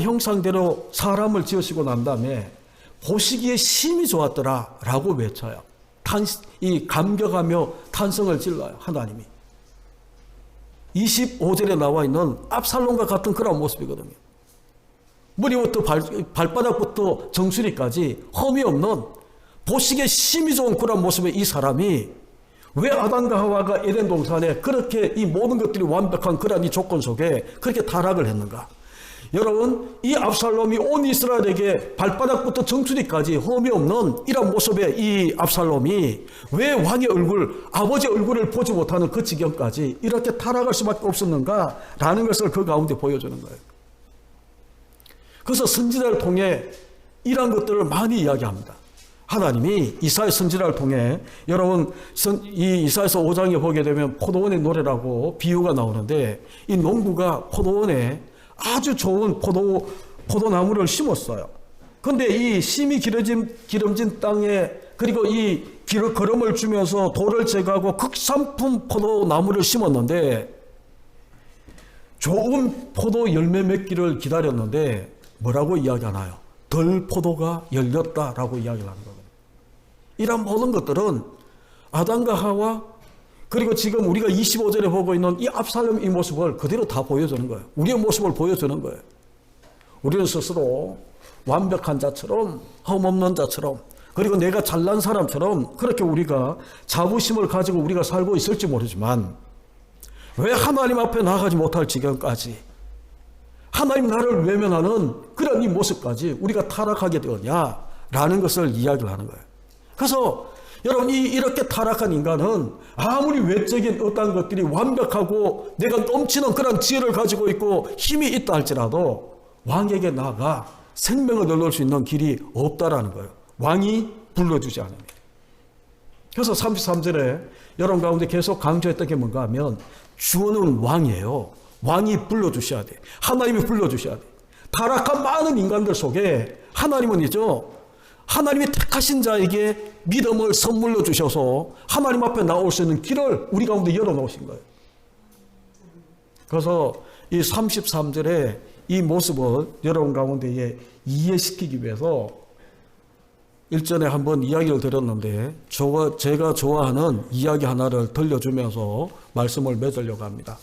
형상대로 사람을 지으시고 난 다음에 보시기에 심히 좋았더라 라고 외쳐요. 이 감격하며 탄성을 질러요, 하나님이. 25절에 나와 있는 압살롬과 같은 그런 모습이거든요. 머리부터 발바닥부터 정수리까지 흠이 없는 보시기에 심히 좋은 그런 모습의 이 사람이 왜 아담과 하와가 에덴 동산에 그렇게 이 모든 것들이 완벽한 그런 이 조건 속에 그렇게 타락을 했는가? 여러분, 이 압살롬이 온 이스라엘에게 발바닥부터 정수리까지 흠이 없는 이런 모습의 이 압살롬이 왜 왕의 얼굴, 아버지 얼굴을 보지 못하는 그 지경까지 이렇게 타락할 수밖에 없었는가라는 것을 그 가운데 보여주는 거예요. 그래서 선지자를 통해 이러한 것들을 많이 이야기합니다. 하나님이 이사야 선지자를 통해, 여러분, 이 이사야서 5장에 보게 되면 포도원의 노래라고 비유가 나오는데, 이 농부가 포도원에 아주 좋은 포도나무를 심었어요. 그런데 이 심이 기름진 땅에, 그리고 이 거름을 주면서 돌을 제거하고 극상품 포도나무를 심었는데, 좋은 포도 열매 맺기를 기다렸는데 뭐라고 이야기하나요? 덜 포도가 열렸다라고 이야기를 하는 거거든요. 이런 모든 것들은 아담과 하와, 그리고 지금 우리가 25절에 보고 있는 이 압살롬 이 모습을 그대로 다 보여주는 거예요. 우리의 모습을 보여주는 거예요. 우리는 스스로 완벽한 자처럼, 흠없는 자처럼, 그리고 내가 잘난 사람처럼 그렇게 우리가 자부심을 가지고 우리가 살고 있을지 모르지만, 왜 하나님 앞에 나가지 못할 지경까지, 하나님 나를 외면하는 그런 이 모습까지 우리가 타락하게 되었냐라는 것을 이야기를 하는 거예요. 그래서 여러분, 이렇게 타락한 인간은 아무리 외적인 어떤 것들이 완벽하고 내가 넘치는 그런 지혜를 가지고 있고 힘이 있다 할지라도 왕에게 나아가 생명을 얻을 수 있는 길이 없다라는 거예요. 왕이 불러주지 않으면. 그래서 33절에 여러분 가운데 계속 강조했던 게 뭔가 하면, 주는 왕이에요. 왕이 불러주셔야 돼. 하나님이 불러주셔야 돼. 타락한 많은 인간들 속에 하나님은 하나님이 택하신 자에게 믿음을 선물로 주셔서 하나님 앞에 나올 수 있는 길을 우리 가운데 열어놓으신 거예요. 그래서 이 33절에 이 모습을 여러분 가운데에 이해시키기 위해서 일전에 한번 이야기를 드렸는데, 제가 좋아하는 이야기 하나를 들려주면서 말씀을 맺으려고 합니다.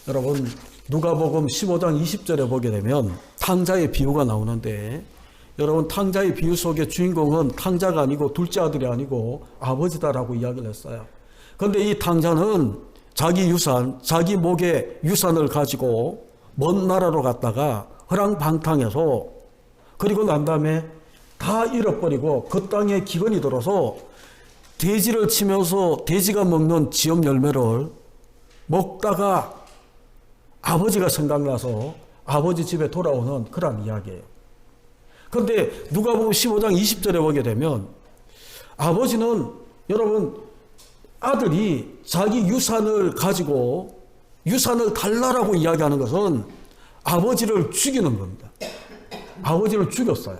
여러분, 누가복음 15장 20절에 보게 되면 탕자의 비유가 나오는데, 여러분, 탕자의 비유 속의 주인공은 탕자가 아니고 둘째 아들이 아니고 아버지다라고 이야기를 했어요. 그런데 이 탕자는 자기 유산, 자기 목의 유산을 가지고 먼 나라로 갔다가 허랑방탕해서 그리고 난 다음에 다 잃어버리고 그 땅에 기근이 들어서 돼지를 치면서 돼지가 먹는 지엽 열매를 먹다가 아버지가 생각나서 아버지 집에 돌아오는 그런 이야기예요. 그런데 누가복음 15장 20절에 보게 되면 아버지는 여러분 아들이 자기 유산을 가지고 유산을 달라라고 이야기하는 것은 아버지를 죽이는 겁니다. 아버지를 죽였어요.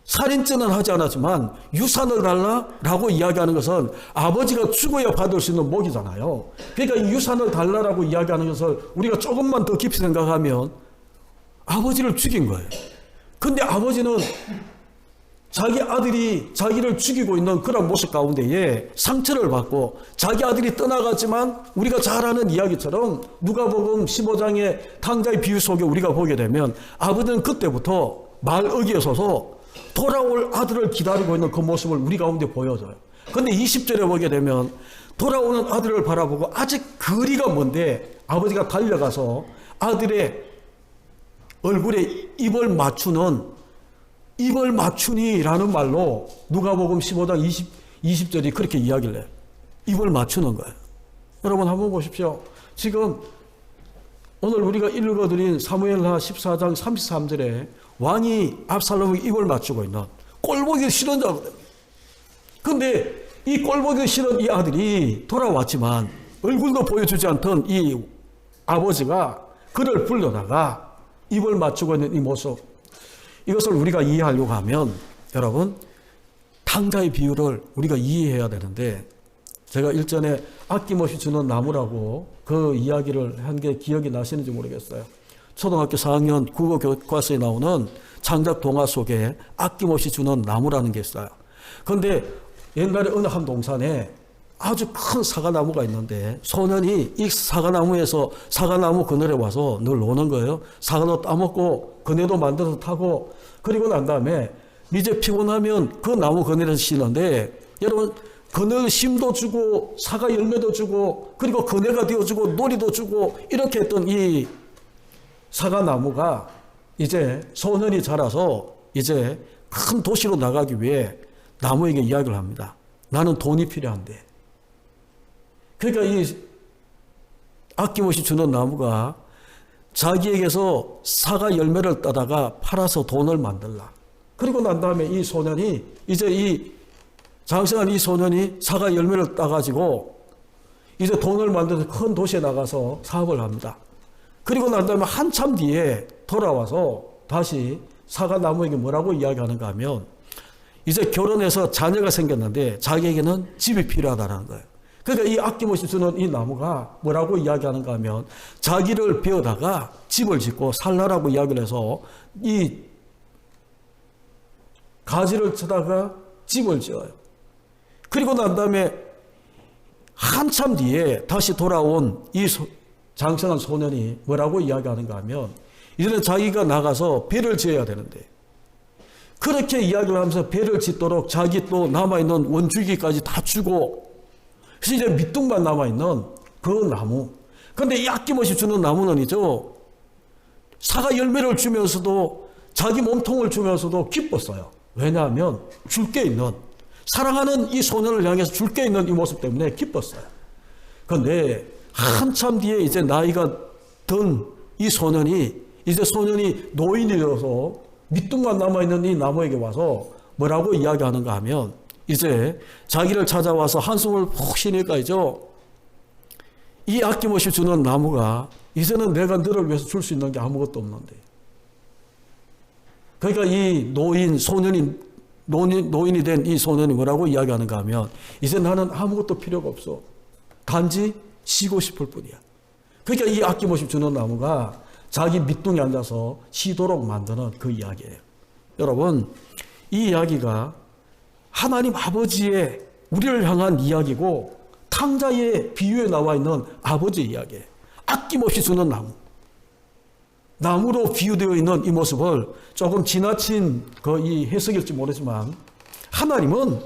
살인죄는 하지 않았지만 유산을 달라라고 이야기하는 것은 아버지가 죽어야 받을 수 있는 목이잖아요. 그러니까 이 유산을 달라라고 이야기하는 것을 우리가 조금만 더 깊이 생각하면 아버지를 죽인 거예요. 근데 아버지는 자기 아들이 자기를 죽이고 있는 그런 모습 가운데에 상처를 받고 자기 아들이 떠나갔지만 우리가 잘 아는 이야기처럼 누가복음 15장의 탕자의 비유 속에 우리가 보게 되면 아버지는 그때부터 말 어기어서서 돌아올 아들을 기다리고 있는 그 모습을 우리 가운데 보여줘요. 그런데 20절에 보게 되면 돌아오는 아들을 바라보고 아직 거리가 먼데 아버지가 달려가서 아들의 얼굴에 입을 맞추니라는 말로 누가복음 15장 20절이 그렇게 이야기를 해요. 입을 맞추는 거예요. 여러분 한번 보십시오. 지금 오늘 우리가 읽어드린 사무엘하 14장 33절에 왕이 압살롬에게 입을 맞추고 있는 꼴보기 싫은 자거든요. 그런데 이 꼴보기 싫은 이 아들이 돌아왔지만 얼굴도 보여주지 않던 이 아버지가 그를 불러다가 입을 맞추고 있는 이 모습, 이것을 우리가 이해하려고 하면 여러분 탕자의 비유를 우리가 이해해야 되는데, 제가 일전에 아낌없이 주는 나무라고 그 이야기를 한 게 기억이 나시는지 모르겠어요. 초등학교 4학년 국어 교과서에 나오는 창작 동화 속에 아낌없이 주는 나무라는 게 있어요. 그런데 옛날에 어느 한 동산에 아주 큰 사과나무가 있는데 소년이 이 사과나무에서 사과나무 그늘에 와서 늘 노는 거예요. 사과도 따먹고 그네도 만들어서 타고, 그리고 난 다음에 이제 피곤하면 그 나무 그늘에서 쉬는데 여러분 그늘 심도 주고 사과 열매도 주고 그리고 그네가 되어주고 놀이도 주고 이렇게 했던 이 사과나무가 이제 소년이 자라서 이제 큰 도시로 나가기 위해 나무에게 이야기를 합니다. 나는 돈이 필요한데. 그러니까 이 아낌없이 주는 나무가 자기에게서 사과 열매를 따다가 팔아서 돈을 만들라. 그리고 난 다음에 이 소년이 이제 이 장성한 이 소년이 사과 열매를 따가지고 이제 돈을 만들어서 큰 도시에 나가서 사업을 합니다. 그리고 난 다음에 한참 뒤에 돌아와서 다시 사과나무에게 뭐라고 이야기하는가 하면 이제 결혼해서 자녀가 생겼는데 자기에게는 집이 필요하다는 거예요. 그러니까 이 아낌없이 주는 이 나무가 뭐라고 이야기하는가 하면 자기를 베어다가 집을 짓고 살라라고 이야기를 해서 이 가지를 쳐다가 집을 지어요. 그리고 난 다음에 한참 뒤에 다시 돌아온 이 장성한 소년이 뭐라고 이야기하는가 하면 이제는 자기가 나가서 배를 지어야 되는데 그렇게 이야기를 하면서 배를 짓도록 자기 또 남아있는 원주기까지 다 주고 그래서 이제 밑둥만 남아있는 그 나무. 그런데 이 아낌없이 주는 나무는이죠. 사과 열매를 주면서도 자기 몸통을 주면서도 기뻤어요. 왜냐하면 줄 게 있는, 사랑하는 이 소년을 향해서 줄 게 있는 이 모습 때문에 기뻤어요. 그런데 한참 뒤에 이제 나이가 든 이 소년이 이제 소년이 노인이 되어서 밑둥만 남아있는 이 나무에게 와서 뭐라고 이야기하는가 하면 이제 자기를 찾아와서 한숨을 푹 쉬니까 이 아낌없이 주는 나무가 이제는 내가 너를 위해서 줄 수 있는 게 아무것도 없는데. 그러니까 이 노인이 된 이 소년이 뭐라고 이야기하는가 하면 이제 나는 아무것도 필요가 없어. 단지 쉬고 싶을 뿐이야. 그러니까 이 아낌없이 주는 나무가 자기 밑둥에 앉아서 쉬도록 만드는 그 이야기예요. 여러분, 이 이야기가 하나님 아버지의 우리를 향한 이야기고 탕자의 비유에 나와 있는 아버지의 이야기예요. 아낌없이 주는 나무. 나무로 비유되어 있는 이 모습을 조금 지나친 이 해석일지 모르지만 하나님은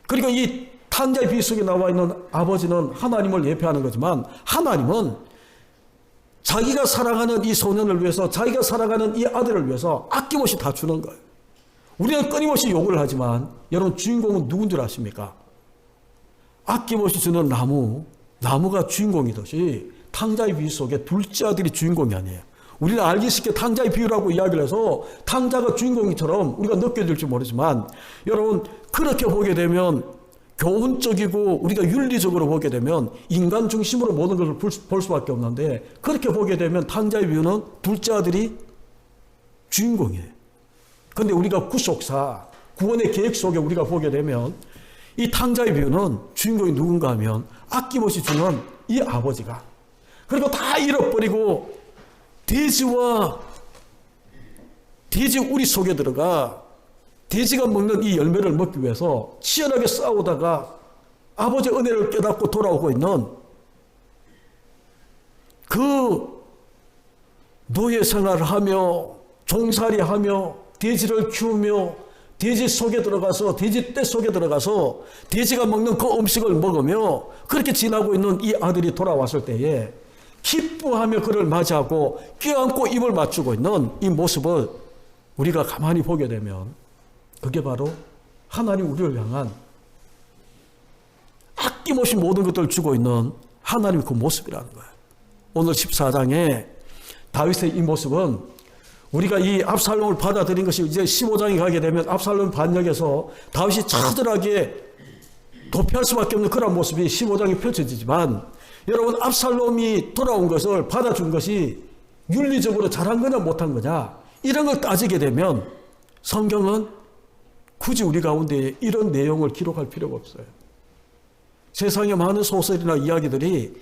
그리고 이 탕자의 비유 속에 나와 있는 아버지는 하나님을 예표하는 거지만 하나님은 자기가 사랑하는 이 소년을 위해서, 자기가 사랑하는 이 아들을 위해서 아낌없이 다 주는 거예요. 우리는 끊임없이 요구를 하지만 여러분, 주인공은 누군 줄 아십니까? 아낌없이 주는 나무가 주인공이듯이 탕자의 비유 속에 둘째 아들이 주인공이 아니에요. 우리는 알기 쉽게 탕자의 비유라고 이야기를 해서 탕자가 주인공처럼 우리가 느껴질지 모르지만, 여러분, 그렇게 보게 되면 교훈적이고 우리가 윤리적으로 보게 되면 인간 중심으로 모든 것을 볼 수밖에 없는데, 그렇게 보게 되면 탕자의 비유는 둘째 아들이 주인공이에요. 그런데 우리가 구속사, 구원의 계획 속에 우리가 보게 되면 이 탕자의 비유는 주인공이 누군가 하면 아낌없이 주는 이 아버지가, 그리고 다 잃어버리고 돼지 우리 속에 들어가 돼지가 먹는 이 열매를 먹기 위해서 치열하게 싸우다가 아버지의 은혜를 깨닫고 돌아오고 있는 그 노예 생활을 하며 종살이하며 돼지를 키우며 돼지 속에 들어가서, 돼지 떼 속에 들어가서 돼지가 먹는 그 음식을 먹으며 그렇게 지나고 있는 이 아들이 돌아왔을 때에 기뻐하며 그를 맞이하고 껴안고 입을 맞추고 있는 이 모습을 우리가 가만히 보게 되면 그게 바로 하나님 우리를 향한 아낌없이 모든 것들을 주고 있는 하나님의 그 모습이라는 거예요. 오늘 14장에 다윗의 이 모습은 우리가 이 압살롬을 받아들인 것이 이제 15장에 가게 되면 압살롬 반역에서 다윗이 처절하게 도피할 수밖에 없는 그런 모습이 15장에 펼쳐지지만, 여러분, 압살롬이 돌아온 것을 받아준 것이 윤리적으로 잘한 거냐 못한 거냐, 이런 걸 따지게 되면 성경은 굳이 우리 가운데 이런 내용을 기록할 필요가 없어요. 세상에 많은 소설이나 이야기들이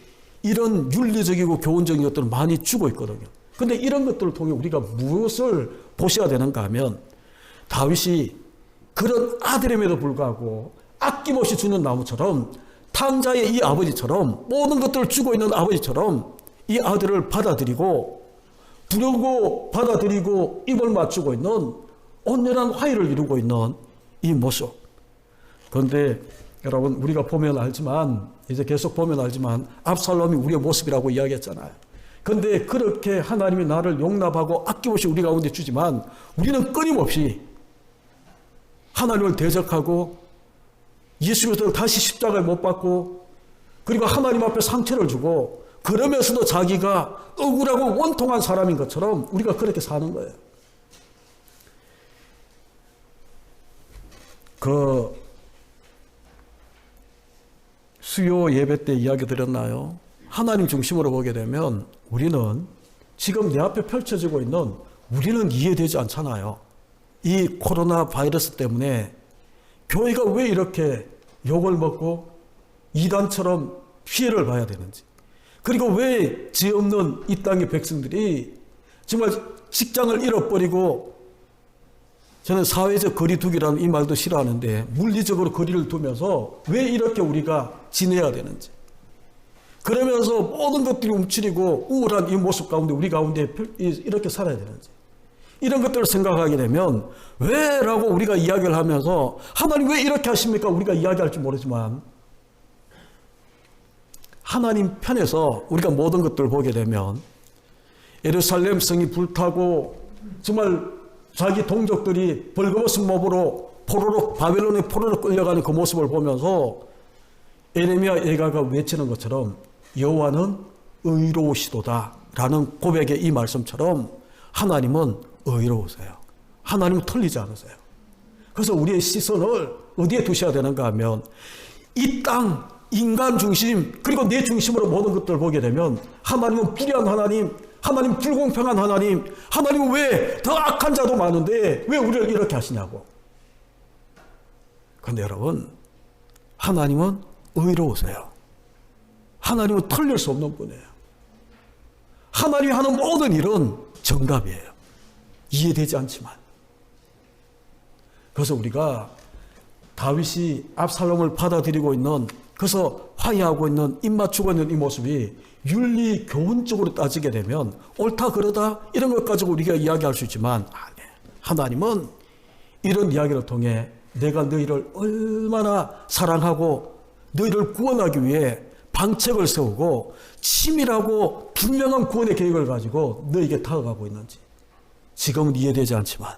이런 윤리적이고 교훈적인 것들을 많이 주고 있거든요. 그런데 이런 것들을 통해 우리가 무엇을 보셔야 되는가 하면, 다윗이 그런 아들임에도 불구하고 아낌없이 주는 나무처럼, 탕자의 이 아버지처럼, 모든 것들을 주고 있는 아버지처럼 이 아들을 받아들이고 부르고 받아들이고 입을 맞추고 있는 온전한 화해를 이루고 있는 이 모습. 그런데 여러분, 우리가 보면 알지만, 이제 계속 보면 알지만 압살롬이 우리의 모습이라고 이야기했잖아요. 그런데 그렇게 하나님이 나를 용납하고 아낌없이 우리 가운데 주지만, 우리는 끊임없이 하나님을 대적하고 예수 그리스도를 다시 십자가에 못 박고, 그리고 하나님 앞에 상처를 주고, 그러면서도 자기가 억울하고 원통한 사람인 것처럼 우리가 그렇게 사는 거예요. 그 수요 예배 때 이야기 드렸나요? 하나님 중심으로 보게 되면 우리는 지금 내 앞에 펼쳐지고 있는, 우리는 이해되지 않잖아요. 이 코로나 바이러스 때문에 교회가 왜 이렇게 욕을 먹고 이단처럼 피해를 봐야 되는지, 그리고 왜 죄 없는 이 땅의 백성들이 정말 직장을 잃어버리고, 저는 사회적 거리두기라는 이 말도 싫어하는데 물리적으로 거리를 두면서 왜 이렇게 우리가 지내야 되는지, 그러면서 모든 것들이 움츠리고 우울한 이 모습 가운데 우리 가운데 이렇게 살아야 되는지, 이런 것들을 생각하게 되면 왜라고 우리가 이야기를 하면서 하나님 왜 이렇게 하십니까? 우리가 이야기할지 모르지만 하나님 편에서 우리가 모든 것들을 보게 되면 예루살렘 성이 불타고 정말 자기 동족들이 벌거벗은 몸으로 포로로, 바벨론에 포로로 끌려가는 그 모습을 보면서 에레미야 예가가 외치는 것처럼 여호와는 의로우시도다 라는 고백의 이 말씀처럼 하나님은 의로우세요. 하나님은 틀리지 않으세요. 그래서 우리의 시선을 어디에 두셔야 되는가 하면 이 땅, 인간 중심, 그리고 내 중심으로 모든 것들을 보게 되면 하나님은 불의한 하나님, 하나님 불공평한 하나님, 하나님은 왜 더 악한 자도 많은데 왜 우리를 이렇게 하시냐고. 그런데 여러분, 하나님은 의로우세요. 하나님은 틀릴 수 없는 분이에요. 하나님이 하는 모든 일은 정답이에요. 이해되지 않지만. 그래서 우리가 다윗이 압살롬을 받아들이고 있는, 그래서 화해하고 있는, 입맞추고 있는 이 모습이 윤리 교훈적으로 따지게 되면 옳다 그러다 이런 것 가지고 우리가 이야기할 수 있지만, 하나님은 이런 이야기를 통해 내가 너희를 얼마나 사랑하고 너희를 구원하기 위해 방책을 세우고 치밀하고 분명한 구원의 계획을 가지고 너에게 다가가고 있는지 지금은 이해되지 않지만,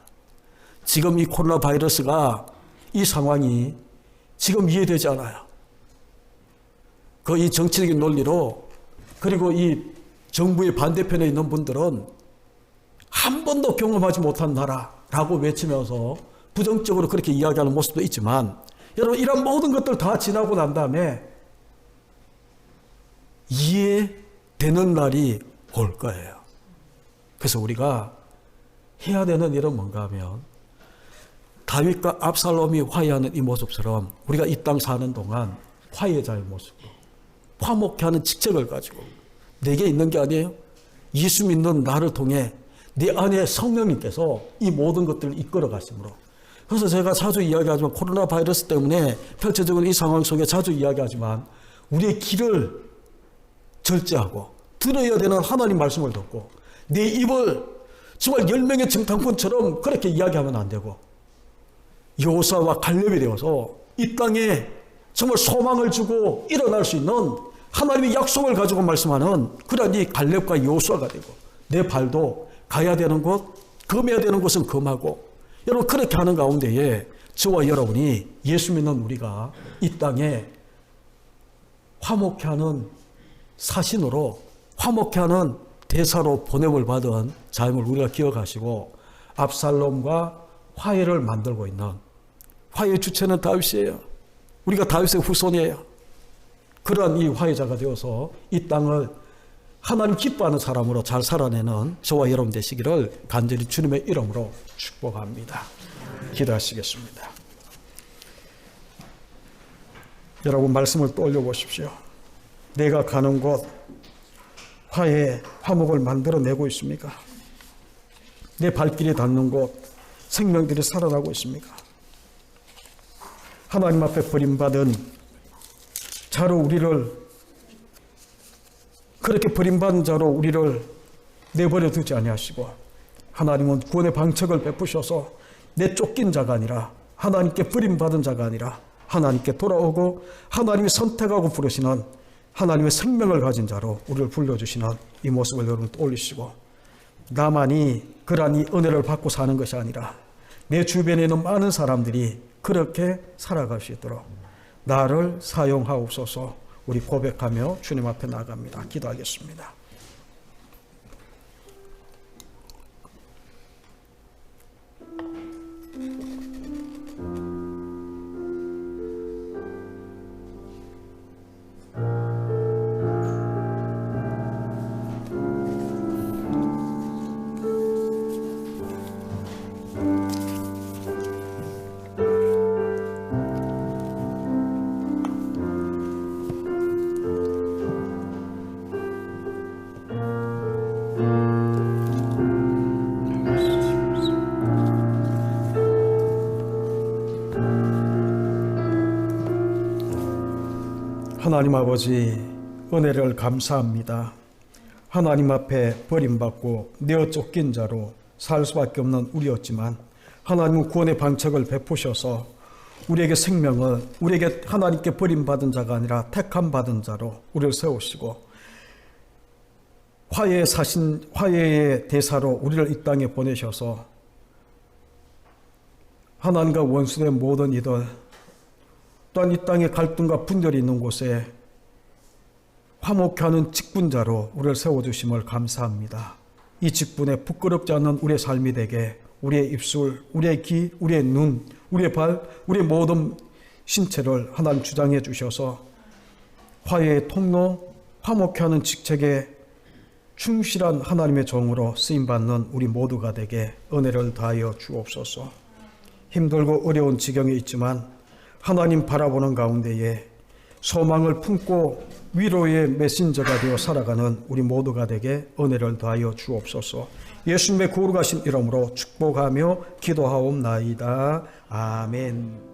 지금 이 코로나 바이러스가, 이 상황이 지금 이해되지 않아요. 그 이 정치적인 논리로, 그리고 이 정부의 반대편에 있는 분들은 한 번도 경험하지 못한 나라라고 외치면서 부정적으로 그렇게 이야기하는 모습도 있지만, 여러분, 이런 모든 것들 다 지나고 난 다음에 이해되는 날이 올 거예요. 그래서 우리가 해야 되는 일은 뭔가 하면, 다윗과 압살롬이 화해하는 이 모습처럼 우리가 이 땅 사는 동안 화해자의 모습으로 화목케 하는 직책을 가지고, 내게 있는 게 아니에요. 예수 믿는 나를 통해 내 안에 성령님께서 이 모든 것들을 이끌어 가심으로. 그래서 제가 자주 이야기하지만, 코로나 바이러스 때문에 펼쳐지는 이 상황 속에 자주 이야기하지만, 우리의 귀를 절제하고 들어야 되는 하나님 말씀을 듣고, 내 입을 정말 10명의 증탕꾼처럼 그렇게 이야기하면 안 되고, 여호수아와 갈렙이 되어서 이 땅에 정말 소망을 주고 일어날 수 있는 하나님의 약속을 가지고 말씀하는 그런 이 갈렙과 여호수아가 되고, 내 발도 가야 되는 곳, 금해야 되는 곳은 금하고, 여러분, 그렇게 하는 가운데에 저와 여러분이, 예수 믿는 우리가 이 땅에 화목케 하는 사신으로, 화목케 하는 대사로 보냄을 받은 자임을 우리가 기억하시고, 압살롬과 화해를 만들고 있는, 화해의 주체는 다윗이에요. 우리가 다윗의 후손이에요. 그러한 이 화해자가 되어서 이 땅을 하나님 기뻐하는 사람으로 잘 살아내는 저와 여러분 되시기를 간절히 주님의 이름으로 축복합니다. 기도하시겠습니다. 여러분, 말씀을 떠올려 보십시오. 내가 가는 곳 화해, 화목을 만들어내고 있습니까? 내 발길이 닿는 곳 생명들이 살아나고 있습니까? 하나님 앞에 버림받은 자로 우리를, 그렇게 버림받은 자로 우리를 내버려 두지 아니하시고, 하나님은 구원의 방책을 베푸셔서 내 쫓긴 자가 아니라, 하나님께 버림받은 자가 아니라 하나님께 돌아오고 하나님이 선택하고 부르시는 하나님의 생명을 가진 자로 우리를 불러주시는 이 모습을 여러분 떠올리시고, 나만이 그러한 이 은혜를 받고 사는 것이 아니라 내 주변에 있는 많은 사람들이 그렇게 살아갈 수 있도록 나를 사용하옵소서. 우리 고백하며 주님 앞에 나갑니다. 기도하겠습니다. 하나님 아버지, 은혜를 감사합니다. 하나님 앞에 버림받고 내어 쫓긴 자로 살 수밖에 없는 우리였지만, 하나님은 구원의 방책을 베푸셔서 우리에게 생명을, 우리에게 하나님께 버림받은 자가 아니라 택함 받은 자로 우리를 세우시고, 화해의 사신, 화해의 대사로 우리를 이 땅에 보내셔서 하나님과 원수된 모든 이들, 또한 이 땅에 갈등과 분열이 있는 곳에 화목케 하는 직분자로 우리를 세워주심을 감사합니다. 이 직분에 부끄럽지 않는 우리의 삶이 되게, 우리의 입술, 우리의 귀, 우리의 눈, 우리의 발, 우리의 모든 신체를 하나님 주장해 주셔서 화해의 통로, 화목케 하는 직책에 충실한 하나님의 종으로 쓰임받는 우리 모두가 되게 은혜를 다하여 주옵소서. 힘들고 어려운 지경에 있지만 하나님 바라보는 가운데에 소망을 품고 위로의 메신저가 되어 살아가는 우리 모두가 되게 은혜를 더하여 주옵소서. 예수님의 거룩하신 이름으로 축복하며 기도하옵나이다. 아멘.